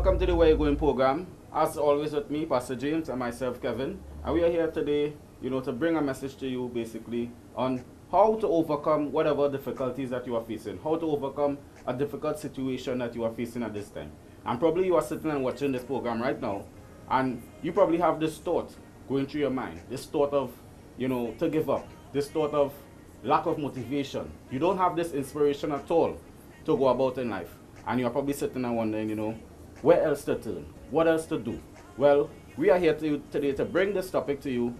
welcome to the Where You Going program. As always with me, Pastor James, and myself, Kevin. And we are here today, to bring a message to you basically on how to overcome whatever difficulties that you are facing, how to overcome a difficult situation that you are facing at this time. And probably you are sitting and watching this program right now, and you probably have this thought going through your mind, this thought of, to give up, this thought of lack of motivation. You don't have this inspiration at all to go about in life. And you're probably sitting and wondering, where else to turn? What else to do? Well, we are here today to bring this topic to you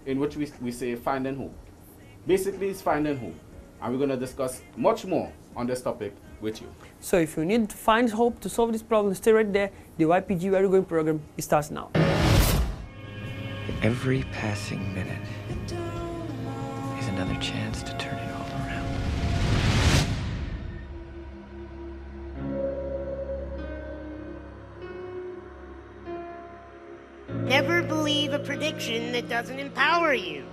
in which we say finding hope. Basically, it's finding hope. And we're going to discuss much more on this topic with you. So if you need to find hope to solve this problem, stay right there. The YPG Where You Going program starts now. Every passing minute is another chance to turn it all around. Never believe a prediction that doesn't empower you.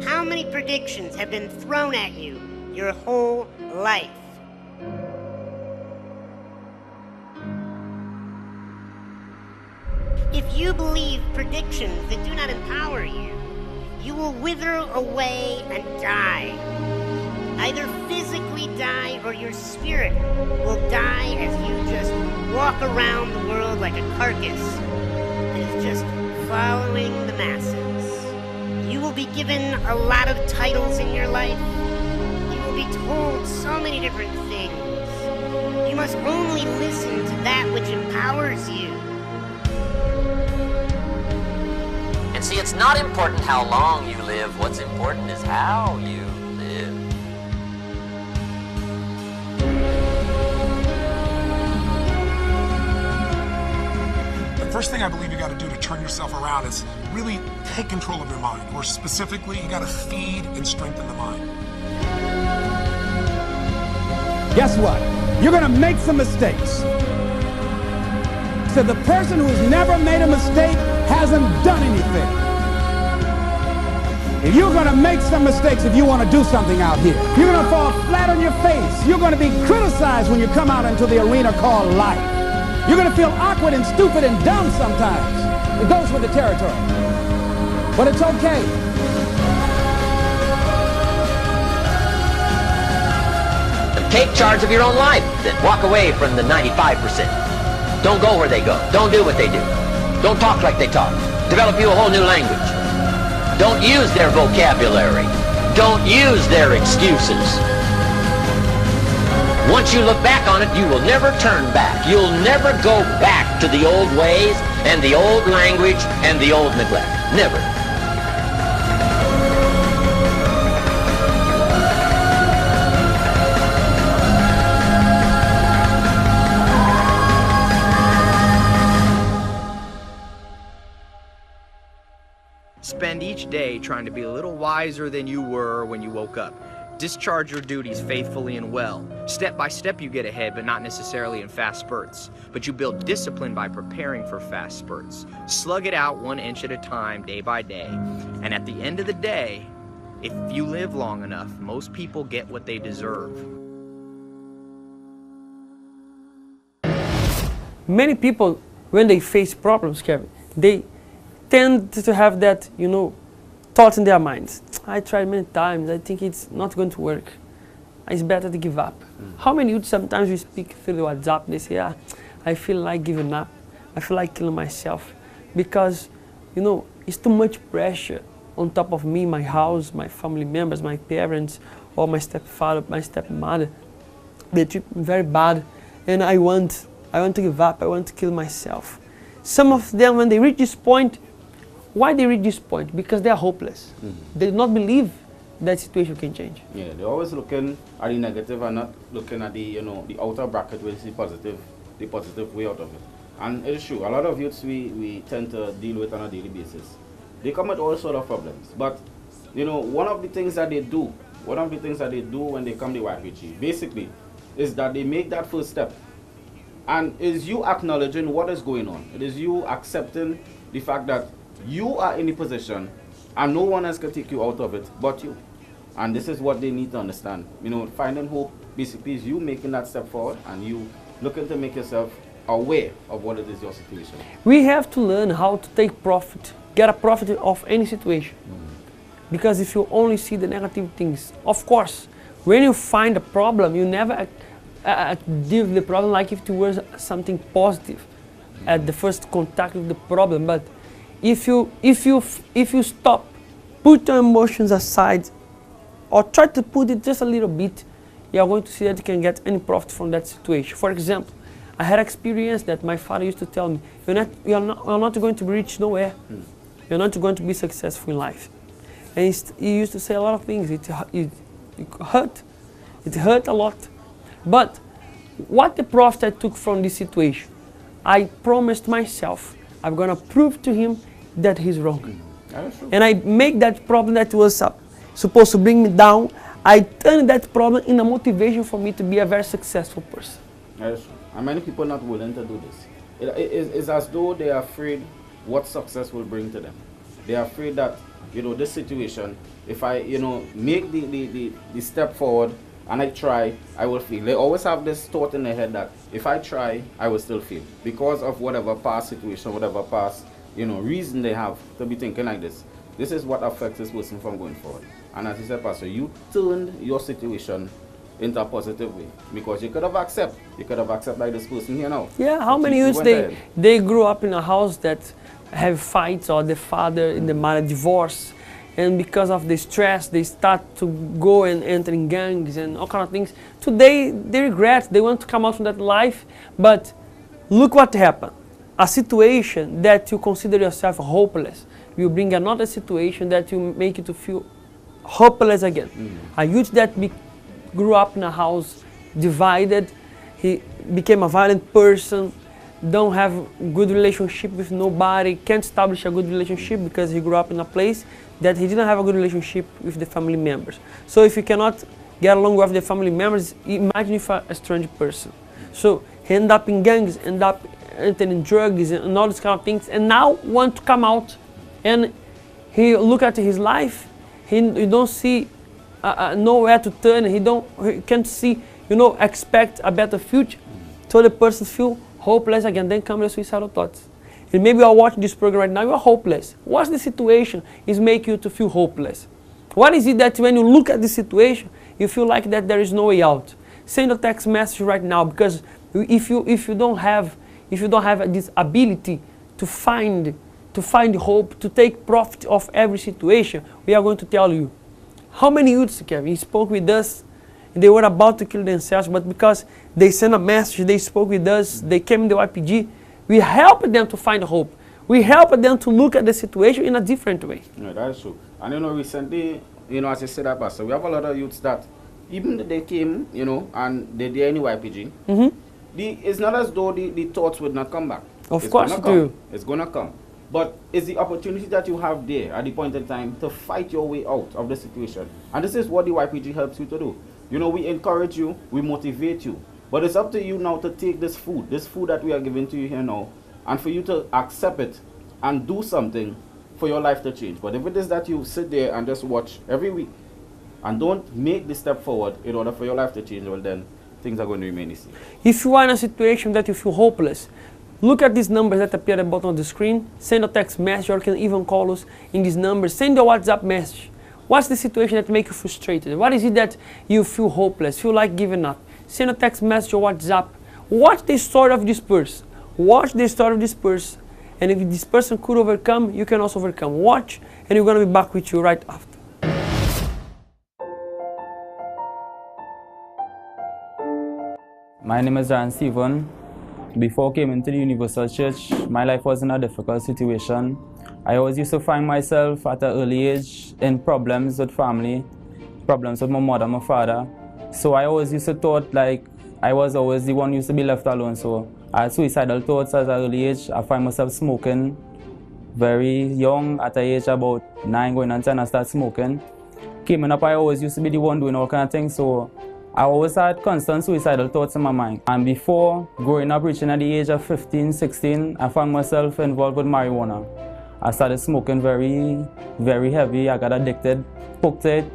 How many predictions have been thrown at you your whole life? If you believe predictions that do not empower you, you will wither away and die. Either physically die or your spirit will die as you just walk around the world like a carcass that is just following the masses. You will be given a lot of titles in your life. You will be told so many different things. You must only listen to that which empowers you. And see, it's not important how long you live. What's important is how you live. The first thing I believe you got to do to turn yourself around is really take control of your mind. Or specifically, you got to feed and strengthen the mind. Guess what? You're going to make some mistakes. So the person who's never made a mistake hasn't done anything. If you're going to make some mistakes if you want to do something out here, you're going to fall flat on your face. You're going to be criticized when you come out into the arena called life. You're going to feel awkward and stupid and dumb sometimes. It goes with the territory. But it's okay. Take charge of your own life. Then walk away from the 95%. Don't go where they go. Don't do what they do. Don't talk like they talk. Develop you a whole new language. Don't use their vocabulary. Don't use their excuses. Once you look back on it, you will never turn back. You'll never go back to the old ways and the old language and the old neglect. Never. Spend each day trying to be a little wiser than you were when you woke up. Discharge your duties faithfully and well. Step by step you get ahead, but not necessarily in fast spurts. But you build discipline by preparing for fast spurts. Slug it out 1 inch at a time, day by day. And at the end of the day, if you live long enough, most people get what they deserve. Many people, when they face problems, Kevin, they tend to have that, thoughts in their minds. I tried many times, I think it's not going to work. It's better to give up. How many youths sometimes we speak through the WhatsApp, they say, I feel like giving up. I feel like killing myself. Because, it's too much pressure on top of me, my house, my family members, my parents, or my stepfather, my stepmother. They treat me very bad, and I want to give up, I want to kill myself. Some of them, when they reach this point, why they reach this point? Because they are hopeless. They do not believe that situation can change. Yeah, they're always looking at the negative and not looking at the the outer bracket, which is the positive way out of it. And it is true. A lot of youths we tend to deal with on a daily basis. They come with all sort of problems. But one of the things that they do when they come to YPG, basically, is that they make that first step. And is you acknowledging what is going on. It is you accepting the fact that you are in the position and no one else can take you out of it but you. And this is what they need to understand. Finding hope basically is you making that step forward and you looking to make yourself aware of what it is your situation. We have to learn how to take profit, get a profit of any situation. Because if you only see the negative things, of course, when you find a problem, you never deal with the problem like if it was something positive at the first contact with the problem. But if you stop, put your emotions aside, or try to put it just a little bit, you are going to see that you can get any profit from that situation. For example, I had experience that my father used to tell me, you're not going to reach nowhere. You're not going to be successful in life. And he used to say a lot of things. It hurt. It hurt a lot. But what the profit I took from this situation, I promised myself, I'm going to prove to him that he's wrong. And I make that problem that was supposed to bring me down, I turn that problem in a motivation for me to be a very successful person. That's true. And many people are not willing to do this. It's as though they are afraid what success will bring to them. They are afraid that, this situation, if I, make the step forward and I try, I will fail. They always have this thought in their head that if I try, I will still fail. Because of whatever past situation, whatever past, reason they have to be thinking like this. This is what affects this person from going forward. And as you said, Pastor, you turned your situation into a positive way. Because you could have accepted like this person here now. Yeah, how many youths they grew up in a house that have fights, or the father and the mother divorce, and because of the stress they start to go and enter in gangs and all kind of things. Today they regret, they want to come out from that life, but look what happened. A situation that you consider yourself hopeless will bring another situation that will make you to feel hopeless again. A youth that grew up in a house divided, he became a violent person, don't have good relationship with nobody, can't establish a good relationship because he grew up in a place that he didn't have a good relationship with the family members. So if you cannot get along with the family members, imagine if a strange person. So he ended up in gangs, ended up entering drugs and all these kind of things, and now want to come out. And he look at his life, he don't see nowhere to turn, he can't see, expect a better future. So the person feel hopeless again, then come the suicidal thoughts. And maybe you are watching this program right now, you are hopeless. What's the situation is make you to feel hopeless? What is it that when you look at the situation, you feel like that there is no way out? Send a text message right now, because if you don't have this ability to find hope, to take profit of every situation, we are going to tell you. How many youths, Kevin, he spoke with us, and they were about to kill themselves, but because they sent a message, they spoke with us, they came in the YPG, we helped them to find hope. We helped them to look at the situation in a different way. Yeah, that is true. And recently, as I said, Pastor, we have a lot of youths that, even they came, and they're there in the YPG, it's not as though the thoughts would not come back. Of course it will. It's going to come. But it's the opportunity that you have there at the point in time to fight your way out of the situation. And this is what the YPG helps you to do. We encourage you, we motivate you. But it's up to you now to take this food that we are giving to you here now, and for you to accept it and do something for your life to change. But if it is that you sit there and just watch every week and don't make the step forward in order for your life to change, well then things are going to remain the same. If you are in a situation that you feel hopeless, look at these numbers that appear at the bottom of the screen, send a text message, or you can even call us in these numbers, send a WhatsApp message. What's the situation that makes you frustrated? What is it that you feel hopeless, feel like giving up? Send a text message or WhatsApp. Watch the story of this person. Watch the story of this person. And if this person could overcome, you can also overcome. Watch, and we're going to be back with you right after. My name is Jan Stephen. Before I came into the Universal Church, my life was in a difficult situation. I always used to find myself at an early age in problems with family, problems with my mother, my father. So I always used to thought like I was always the one who used to be left alone. So I had suicidal thoughts at an early age. I find myself smoking very young. At the age about 9 going on 10, I started smoking. Coming up, I always used to be the one doing all kind of things. So I always had constant suicidal thoughts in my mind. And before growing up, reaching at the age of 15, 16, I found myself involved with marijuana. I started smoking very, very heavy. I got addicted, hooked to it.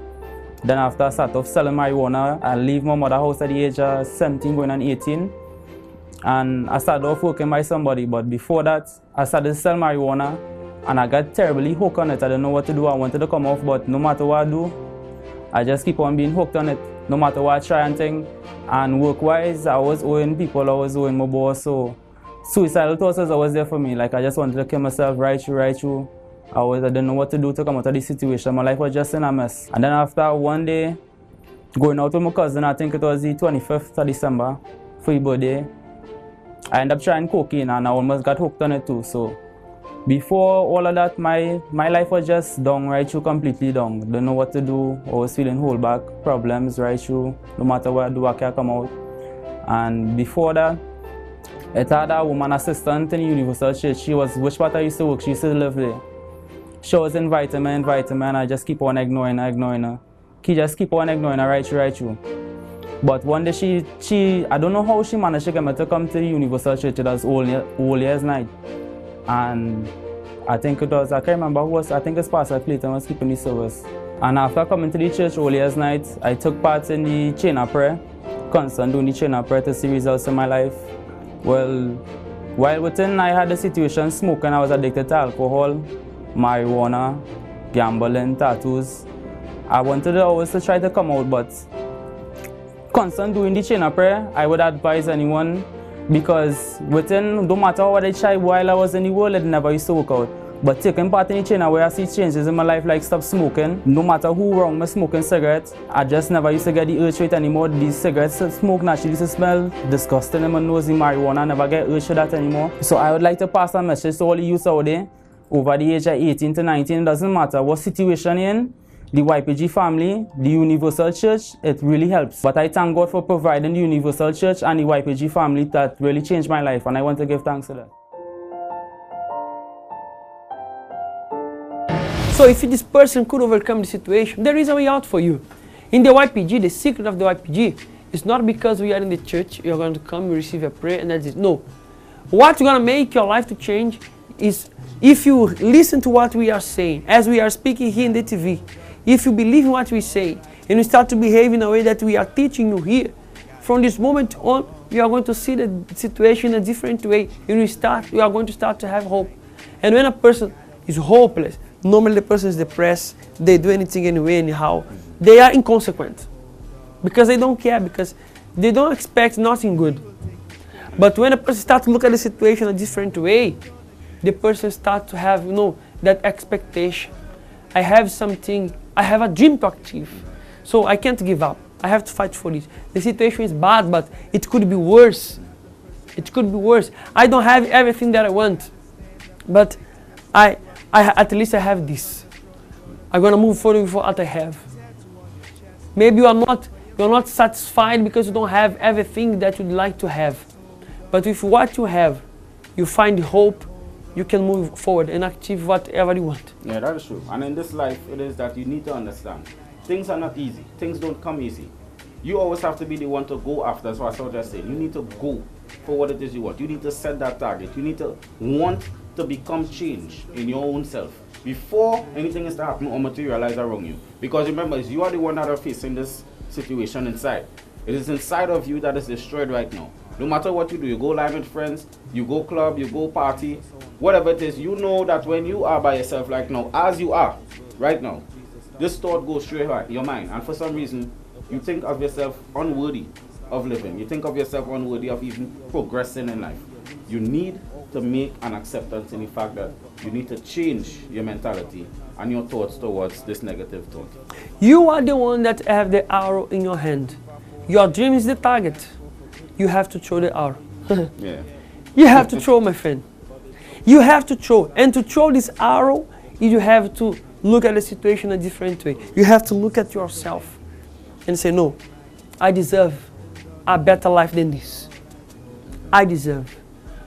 Then after I started off selling marijuana, I leave my mother's house at the age of 17 going on 18. And I started off working by somebody, but before that, I started to sell marijuana, and I got terribly hooked on it. I didn't know what to do. I wanted to come off, but no matter what I do, I just keep on being hooked on it, no matter what I try and think. And work-wise, I was owing people, I was owing my boss, so suicidal thoughts was always there for me. Like, I just wanted to kill myself right through. I didn't know what to do to come out of this situation. My life was just in a mess. And then after one day, going out with my cousin, I think it was the 25th of December, for his birthday, I ended up trying cocaine and I almost got hooked on it too. So before all of that, my life was just down right through, completely down. Didn't know what to do. I was feeling hold back, problems right through. No matter what I do, I can't come out. And before that, I had a woman assistant in the Universal Church. She was, which part I used to work, she used to live there. She was inviting me, and I just keep on ignoring her. She just keep on ignoring her right through. But one day she I don't know how she managed to get me to come to the Universal Church. It was all year's night. And I think it was, I can't remember who was, I think it's Pastor Clayton was keeping the service. And after coming to the church all year's night, I took part in the chain of prayer, constant doing the chain of prayer to see results in my life. Well, while within I had the situation smoking, I was addicted to alcohol, marijuana, gambling, tattoos. I wanted always to try to come out, but constant doing the chain of prayer, I would advise anyone, because within, no matter what I tried while I was in the world, it never used to work out. But taking part in the chain where I see changes in my life, like stop smoking, no matter who around me smoking cigarettes, I just never used to get the urge to it anymore. These cigarettes smoke naturally used to smell disgusting in my nose. The marijuana, I never get urge to that anymore. So I would like to pass a message to all the youths out there, over the age of 18 to 19, it doesn't matter what situation you're in, the YPG family, the Universal Church, it really helps. But I thank God for providing the Universal Church and the YPG family that really changed my life, and I want to give thanks to that. So if this person could overcome the situation, there is a way out for you. In the YPG, the secret of the YPG is not because we are in the church, you're going to come, you receive a prayer, and that's it. No. What's going to make your life to change is if you listen to what we are saying, as we are speaking here in the TV, if you believe in what we say, and you start to behave in a way that we are teaching you here, from this moment on, you are going to see the situation in a different way. And you are going to start to have hope. And when a person is hopeless, normally the person is depressed, they do anything anyway, anyhow, they are inconsequent. Because they don't care, because they don't expect nothing good. But when a person starts to look at the situation in a different way, the person starts to have, that expectation. I have something, I have a dream to achieve. So I can't give up. I have to fight for it. The situation is bad, but it could be worse. It could be worse. I don't have everything that I want, but I at least I have this. I'm gonna move forward with what I have. Maybe you're not satisfied because you don't have everything that you'd like to have. But with what you have, you find hope, you can move forward and achieve whatever you want. Yeah, that is true. And in this life, it is that you need to understand. Things are not easy. Things don't come easy. You always have to be the one to go after. That's what I was just saying. You need to go for what it is you want. You need to set that target. You need to want to become change in your own self before anything is to happen or materialize around you. Because remember, you are the one that are facing this situation inside. It is inside of you that is destroyed right now. No matter what you do, you go live with friends, you go club, you go party, whatever it is, you know that when you are by yourself right now, as you are right now, this thought goes straight right in your mind. And for some reason, you think of yourself unworthy of living. You think of yourself unworthy of even progressing in life. You need to make an acceptance in the fact that you need to change your mentality and your thoughts towards this negative thought. You are the one that have the arrow in your hand. Your dream is the target. You have to throw the arrow. Yeah. You have to throw, my friend. You have to throw. And to throw this arrow, you have to look at the situation a different way. You have to look at yourself and say, no, I deserve a better life than this. I deserve.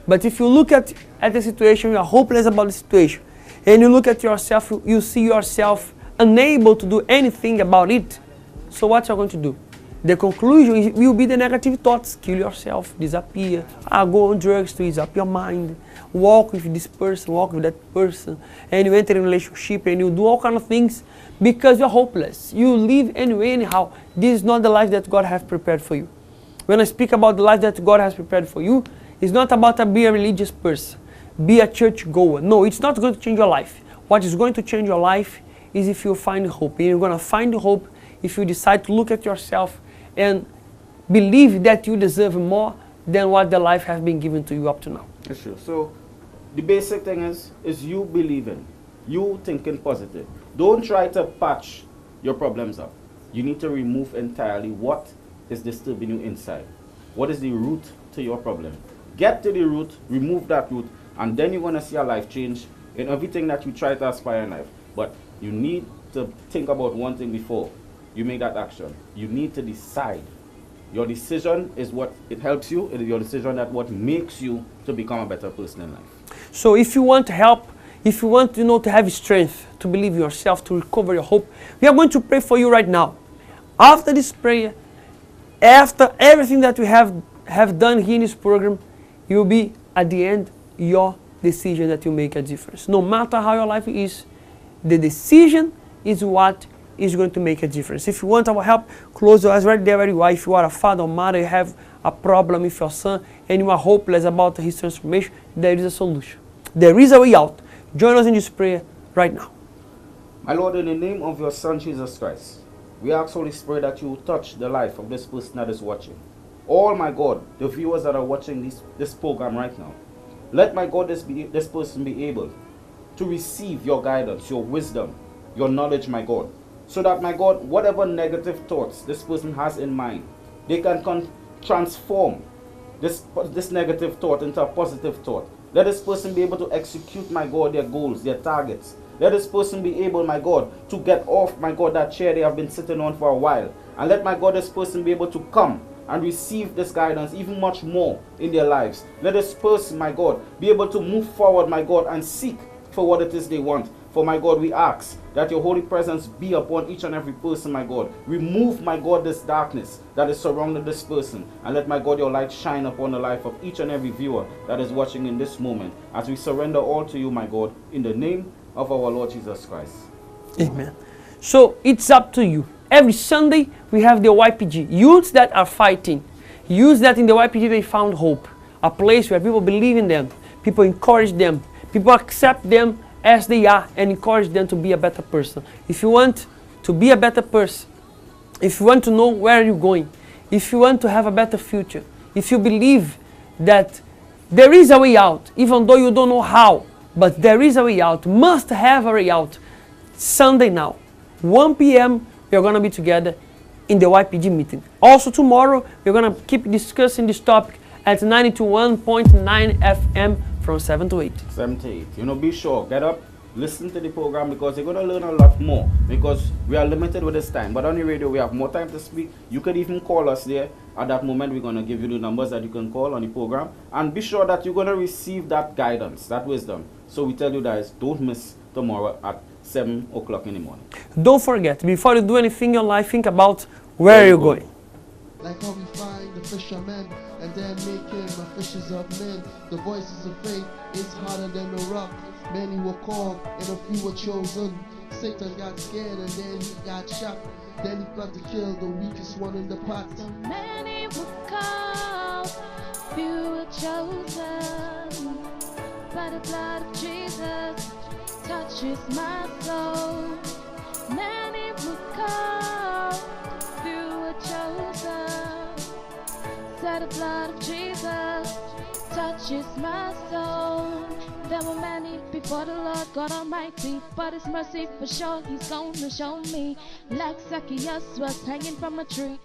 But if you look at the situation, you are hopeless about the situation, and you look at yourself, you see yourself unable to do anything about it, so what you're going to do? The conclusion will be the negative thoughts. Kill yourself, disappear, go on drugs to ease up your mind, walk with this person, walk with that person, and you enter in a relationship and you do all kind of things because you're hopeless. You live anyway, anyhow. This is not the life that God has prepared for you. When I speak about the life that God has prepared for you, It's not about to be a religious person, be a church goer. No, it's not going to change your life. What is going to change your life is if you find hope. And you're going to find hope if you decide to look at yourself and believe that you deserve more than what the life has been given to you up to now. That's true. So the basic thing is you believing, you thinking positive. Don't try to patch your problems up. You need to remove entirely what is disturbing you inside. What is the root to your problem? Get to the root, remove that root, and then you're going to see a life change in everything that you try to aspire in life. But you need to think about one thing before you make that action. You need to decide. Your decision is what it helps you. It is your decision that what makes you to become a better person in life. So if you want help, if you want to have strength to believe in yourself, to recover your hope, we are going to pray for you right now. After this prayer, after everything that we have done here in this program, you will be at the end your decision that you make a difference. No matter how your life is, the decision is what is going to make a difference. If you want our help, close your eyes right there where you are. If you are a father or mother, you have a problem with your son and you are hopeless about his transformation, there is a solution. There is a way out. Join us in this prayer right now. My Lord, in the name of your Son, Jesus Christ, we ask, Holy Spirit, that you touch the life of this person that is watching. All, my God, the viewers that are watching this program right now, let, my God, this person be able to receive your guidance, your wisdom, your knowledge, my God, so that, my God, whatever negative thoughts this person has in mind, they can transform this negative thought into a positive thought. Let this person be able to execute, my God, their goals, their targets. Let this person be able, my God, to get off, my God, that chair they have been sitting on for a while. And let, my God, this person be able to come and receive this guidance even much more in their lives. Let this person, my God, be able to move forward, my God, and seek for what it is they want. For, my God, we ask that your holy presence be upon each and every person, my God. Remove, my God, this darkness that is surrounding this person. And let, my God, your light shine upon the life of each and every viewer that is watching in this moment. As we surrender all to you, my God, in the name of our Lord Jesus Christ. Amen. So it's up to you. Every Sunday we have the YPG. Youths that are fighting. Youths that in the YPG they found hope. A place where people believe in them. People encourage them. People accept them as they are and encourage them to be a better person. If you want to be a better person, if you want to know where you're going, if you want to have a better future, if you believe that there is a way out, even though you don't know how, but there is a way out, must have a way out. Sunday now, 1 p.m., we're going to be together in the YPG meeting. Also tomorrow, we're going to keep discussing this topic at 92.1.9 FM from 7 to 8. 7 to 8. You know, be sure, get up, listen to the program, because you're going to learn a lot more, because we are limited with this time. But on the radio, we have more time to speak. You could even call us there. At that moment, we're going to give you the numbers that you can call on the program. And be sure that you're going to receive that guidance, that wisdom. So we tell you guys, don't miss tomorrow at 7 o'clock in the morning. Don't forget, before you do anything in your life, think about where you're going. Like how we find the fishermen and then make him a fishers of men. The voices of faith is harder than the rock. Many were called and a few were chosen. Satan got scared and then he got shot. Then he planned to kill the weakest one in the pot. So many were called, few were chosen. By the blood of Jesus touches my soul. Many were called, few were chosen. By the blood of Jesus touches my soul. There were many before the Lord God Almighty, but His mercy for sure He's gonna show me. Like Zacchaeus was hanging from a tree.